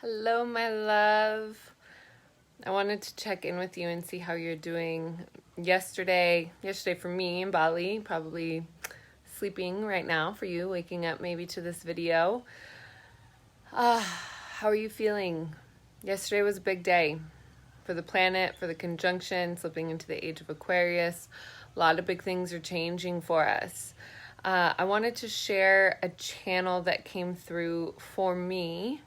Hello, my love. I wanted to check in with you and see how you're doing. Yesterday for me in Bali, probably sleeping right now for you, waking up maybe to this video. How are you feeling? Yesterday was a big day for the planet, for the conjunction, slipping into the age of Aquarius. A lot of big things are changing for us. I wanted to share a channel that came through for me.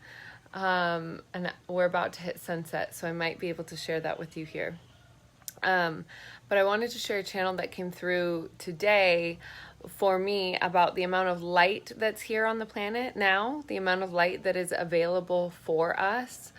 And we're about to hit sunset, so I might be able to share that with you here. But I wanted to share a channel that came through today for me about the amount of light that's here on the planet now, the amount of light that is available for us.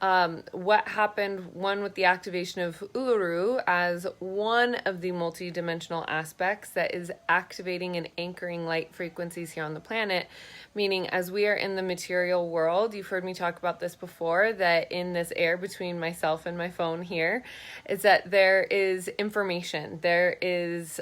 What happened, one, with the activation of Uluru as one of the multidimensional aspects that is activating and anchoring light frequencies here on the planet, meaning as we are in the material world, you've heard me talk about this before, that in this air between myself and my phone here, is that there is information, there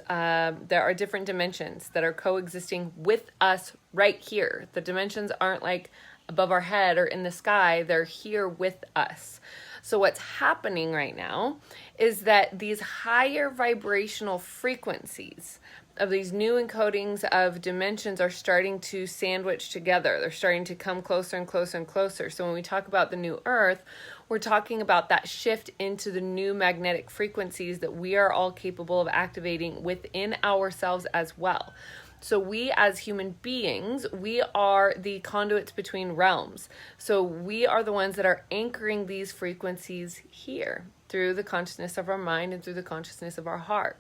are different dimensions that are coexisting with us right here. The dimensions aren't like above our head or in the sky, they're here with us. So what's happening right now is that these higher vibrational frequencies of these new encodings of dimensions are starting to sandwich together. They're starting to come closer and closer and closer. So when we talk about the new earth, we're talking about that shift into the new magnetic frequencies that we are all capable of activating within ourselves as well. So we as human beings, we are the conduits between realms. So we are the ones that are anchoring these frequencies here through the consciousness of our mind and through the consciousness of our heart.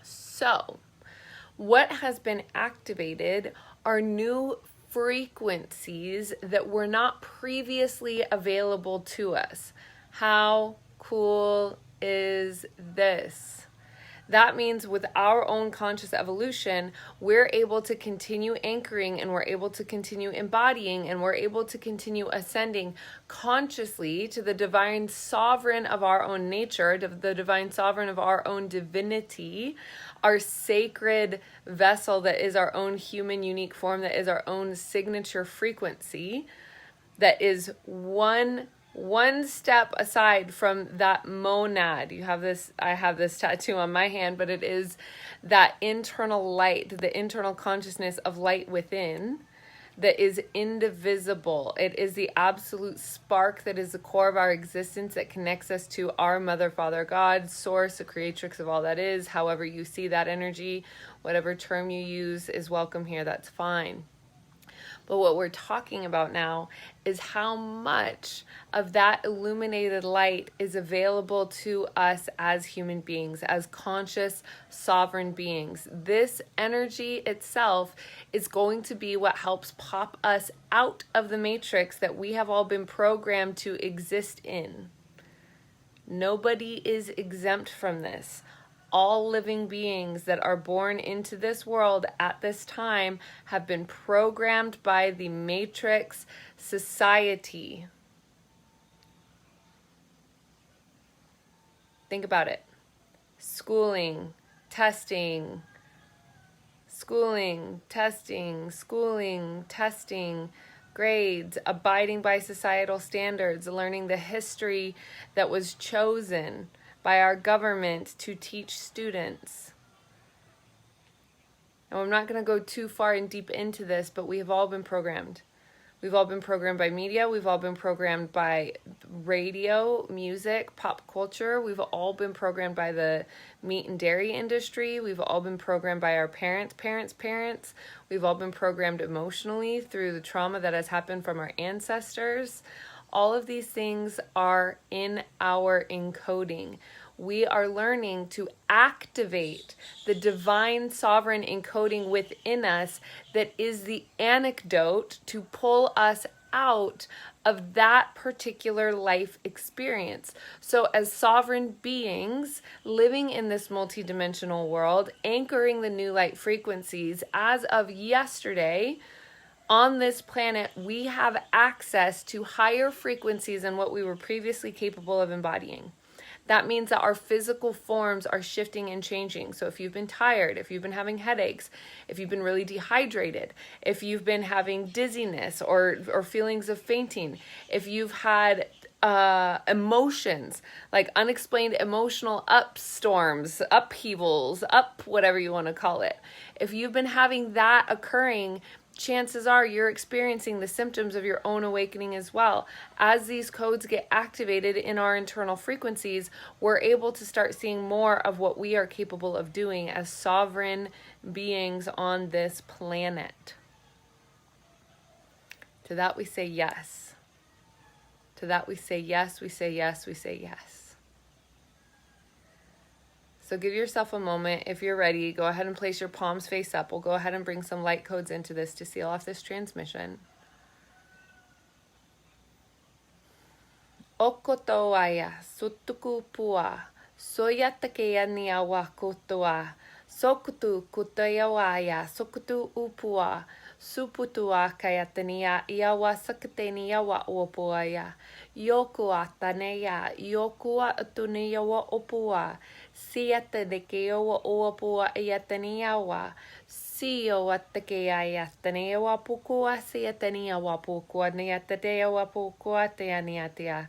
So what has been activated are new frequencies that were not previously available to us. How cool is this? That means with our own conscious evolution, we're able to continue anchoring and we're able to continue embodying and we're able to continue ascending consciously to the divine sovereign of our own nature, to the divine sovereign of our own divinity, our sacred vessel that is our own human unique form, that is our own signature frequency, that is one step aside from that monad. You have this, I have this tattoo on my hand, but it is that internal light, the internal consciousness of light within that is indivisible. It is the absolute spark that is the core of our existence that connects us to our Mother, Father, God, Source, the creatrix of all that is. However you see that energy, whatever term you use is welcome here, that's fine. But what we're talking about now is how much of that illuminated light is available to us as human beings, as conscious, sovereign beings. This energy itself is going to be what helps pop us out of the matrix that we have all been programmed to exist in. Nobody is exempt from this. All living beings that are born into this world at this time have been programmed by the matrix society. Think about it. Schooling, testing, grades, abiding by societal standards, learning the history that was chosen by our government to teach students. Now, I'm not going to go too far and deep into this, but we have all been programmed. We've all been programmed by media. We've all been programmed by radio, music, pop culture. We've all been programmed by the meat and dairy industry. We've all been programmed by our parents. We've all been programmed emotionally through the trauma that has happened from our ancestors. All of these things are in our encoding. We are learning to activate the divine sovereign encoding within us that is the antidote to pull us out of that particular life experience. So as sovereign beings living in this multidimensional world, anchoring the new light frequencies, as of yesterday, on this planet, we have access to higher frequencies than what we were previously capable of embodying. That means that our physical forms are shifting and changing. So if you've been tired, if you've been having headaches, if you've been really dehydrated, if you've been having dizziness or feelings of fainting, if you've had emotions, like unexplained emotional upstorms, upheavals, whatever you want to call it. If you've been having that occurring, chances are you're experiencing the symptoms of your own awakening as well. As these codes get activated in our internal frequencies, we're able to start seeing more of what we are capable of doing as sovereign beings on this planet. To that we say yes. To that we say yes, we say yes, we say yes. So give yourself a moment. If you're ready, go ahead and place your palms face up. We'll go ahead and bring some light codes into this to seal off this transmission. Okotoaya, sutuku pua, soyatakeya niawa kotoa, sokutu kutayawaya, sokutu upua, suputua kayatania iawa sakatenia wa opuaya, yokua taneya, yokua atunia wa opua, siata de keowa opua yatania wa, sio watakeya yatania wa pukua, siatania wa pukua, niatatea wa pukua, teaniatia.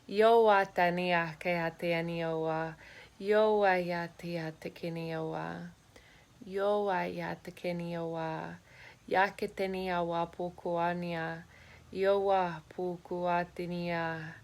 Yoa tania keateanioa, yoa yatia tekenioa, yoa yatekenioa, yaketenia wa pukuania, yoa pukuatinia.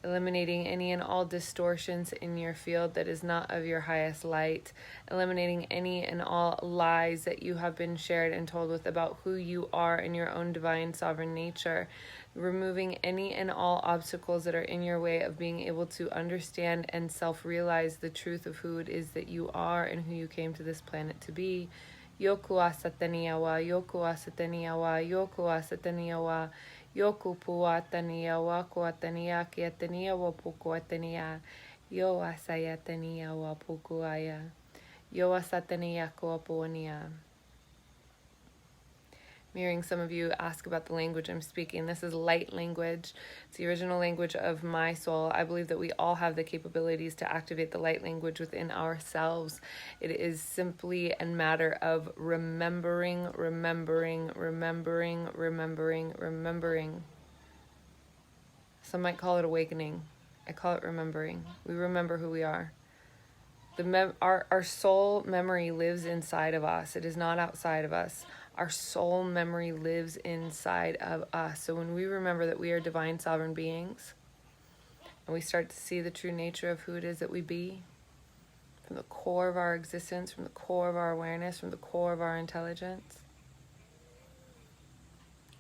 Eliminating any and all distortions in your field that is not of your highest light. Eliminating any and all lies that you have been shared and told with about who you are in your own divine sovereign nature. Removing any and all obstacles that are in your way of being able to understand and self-realize the truth of who it is that you are and who you came to this planet to be. Yokua sataniawa, yokua sataniawa, yokua sataniawa. Yoku puatania wakuatania kiatania wapukuatania yo asayatania wapukuaya yo asatania koapuania. I'm hearing some of you ask about the language I'm speaking. This is light language. It's the original language of my soul. I believe that we all have the capabilities to activate the light language within ourselves. It is simply a matter of remembering. Some might call it awakening. I call it remembering. We remember who we are. Our soul memory lives inside of us. It is not outside of us. Our soul memory lives inside of us. So when we remember that we are divine sovereign beings, and we start to see the true nature of who it is that we be, from the core of our existence, from the core of our awareness, from the core of our intelligence,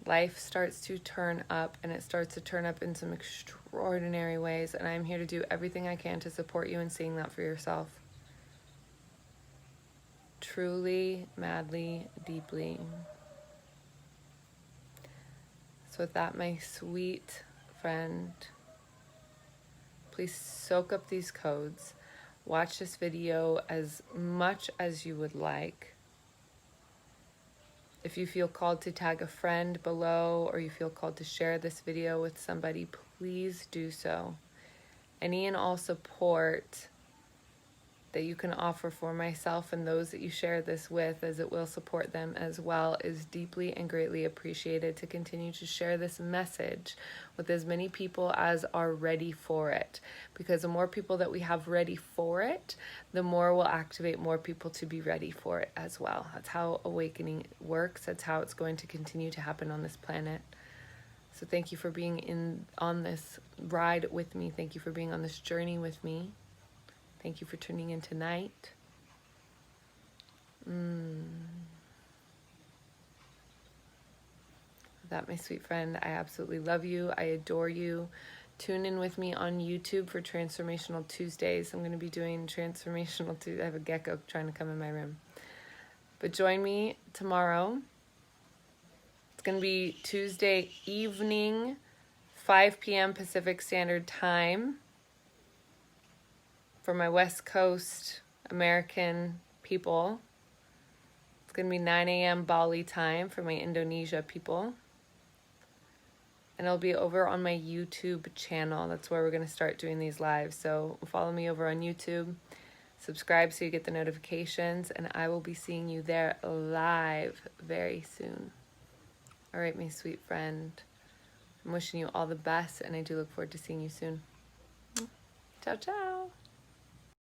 life starts to turn up, and it starts to turn up in some extraordinary ways. And I'm here to do everything I can to support you in seeing that for yourself. Truly, madly, deeply. So with that, my sweet friend, please soak up these codes. Watch this video as much as you would like. If you feel called to tag a friend below, or you feel called to share this video with somebody, please do so. Any and all support that you can offer for myself and those that you share this with, as it will support them as well, is deeply and greatly appreciated, to continue to share this message with as many people as are ready for it. Because the more people that we have ready for it, the more we'll activate more people to be ready for it as well. That's how awakening works. That's how it's going to continue to happen on this planet. So thank you for being on this ride with me. Thank you for being on this journey with me. Thank you for tuning in tonight. That, my sweet friend, I absolutely love you. I adore you. Tune in with me on YouTube for Transformational Tuesdays. I'm going to be doing Transformational Tuesdays. I have a gecko trying to come in my room. But join me tomorrow. It's going to be Tuesday evening, 5 p.m. Pacific Standard Time. For my West Coast American people, it's going to be 9 a.m. Bali time for my Indonesia people. And it'll be over on my YouTube channel. That's where we're going to start doing these lives. So follow me over on YouTube. Subscribe so you get the notifications. And I will be seeing you there live very soon. All right, my sweet friend. I'm wishing you all the best. And I do look forward to seeing you soon. Ciao, ciao.